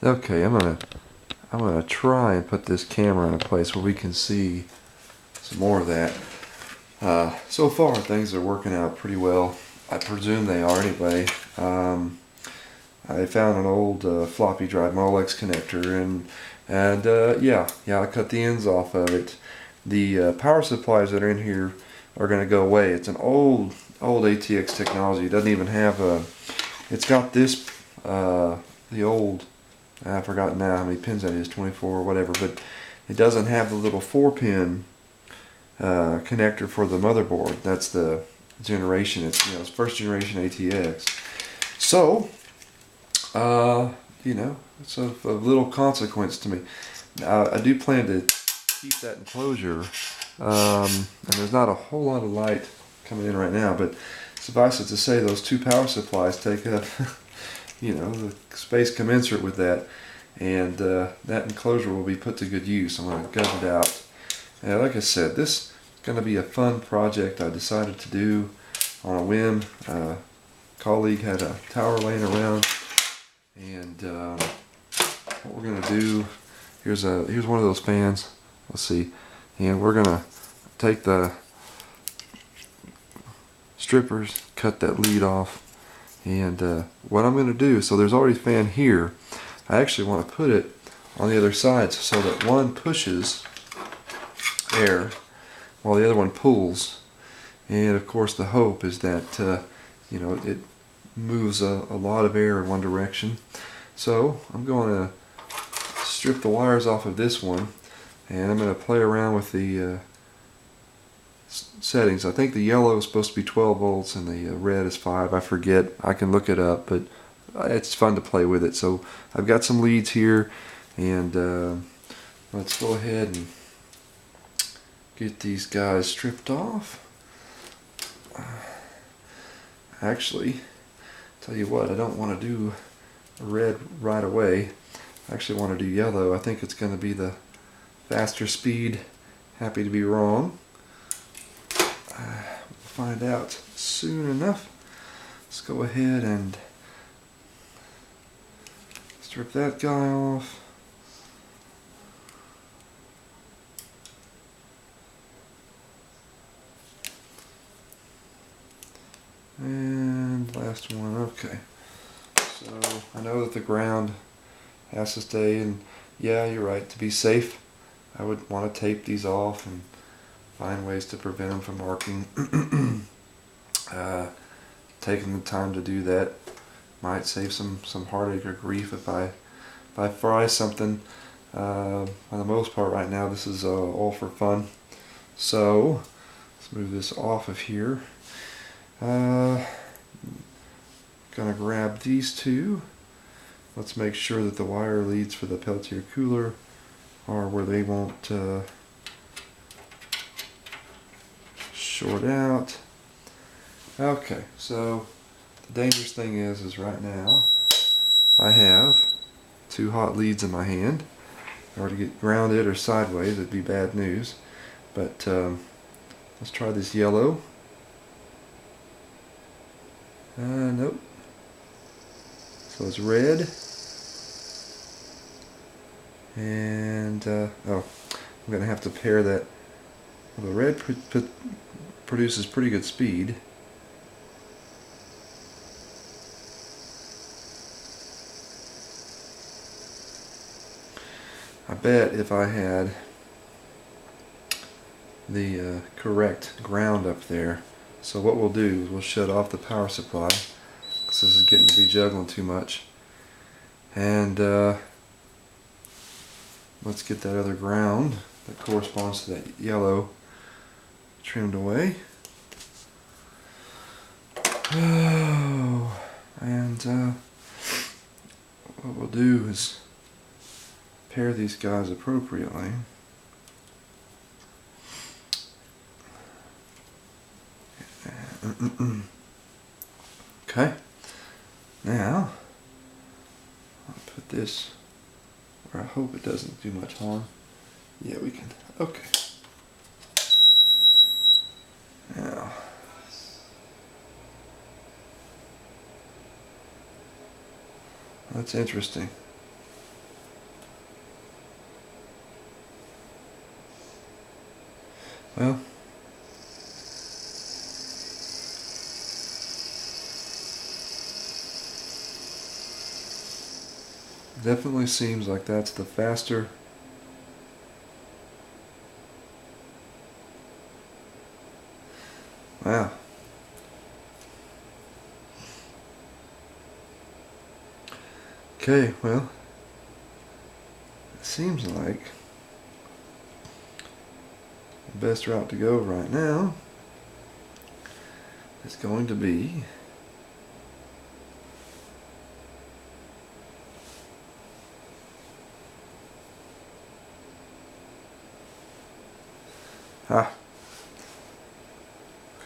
Okay, I'm gonna try and put this camera in a place where we can see some more of that. So far things are working out pretty well. I presume they are anyway. I found an old floppy drive Molex connector, and yeah, I cut the ends off of it. The power supplies that are in here are going to go away. It's an old ATX technology. It doesn't even have a. It's got this the old. I've forgotten now how many pins that is, 24 or whatever, but it doesn't have the little 4-pin connector for the motherboard. That's the generation. It's first generation ATX. So it's of little consequence to me. I do plan to keep that enclosure, and there's not a whole lot of light coming in right now, but suffice it to say, those two power supplies take up, the space commensurate with that, and that enclosure will be put to good use. I'm going to gut it out. And like I said, this is going to be a fun project I decided to do on a whim. A colleague had a tower laying around, and what we're going to do, here's one of those fans. Let's see, and we're going to take the strippers, cut that lead off, and what I'm going to do, so there's already a fan here. I actually want to put it on the other side so that one pushes air while the other one pulls, and of course the hope is that it moves a lot of air in one direction. So I'm going to strip the wires off of this one, and I'm going to play around with the settings. I think the yellow is supposed to be 12 volts and the red is 5. I forget. I can look it up, but it's fun to play with it. So I've got some leads here, and let's go ahead and get these guys stripped off. Actually, tell you what, I don't want to do red right away. I actually want to do yellow. I think it's going to be the faster speed. Happy to be wrong. We'll find out soon enough. Let's go ahead and strip that guy off. And last one, okay. So I know that the ground has to stay, and yeah, you're right, to be safe I would want to tape these off and find ways to prevent them from arcing. Taking the time to do that might save some heartache or grief if I fry something. For the most part right now this is all for fun. So let's move this off of here. Gonna grab these two. Let's make sure that the wire leads for the Peltier cooler are where they won't short out. Okay, so the dangerous thing is right now I have two hot leads in my hand. If I were to get grounded or sideways, it'd be bad news. But let's try this yellow. Nope. So it's red. And oh, I'm gonna have to pair that. Well, the red produces pretty good speed. I bet if I had the correct ground up there. So what we'll do is we'll shut off the power supply because this is getting to be juggling too much. And let's get that other ground that corresponds to that yellow trimmed away. Oh, and what we'll do is pair these guys appropriately. Okay, now I'll put this where I hope it doesn't do much harm. Yeah, we can. Okay. Now, that's interesting. Well, definitely seems like that's the faster. Wow. Okay, well, it seems like the best route to go right now is going to be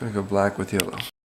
gonna go black with yellow.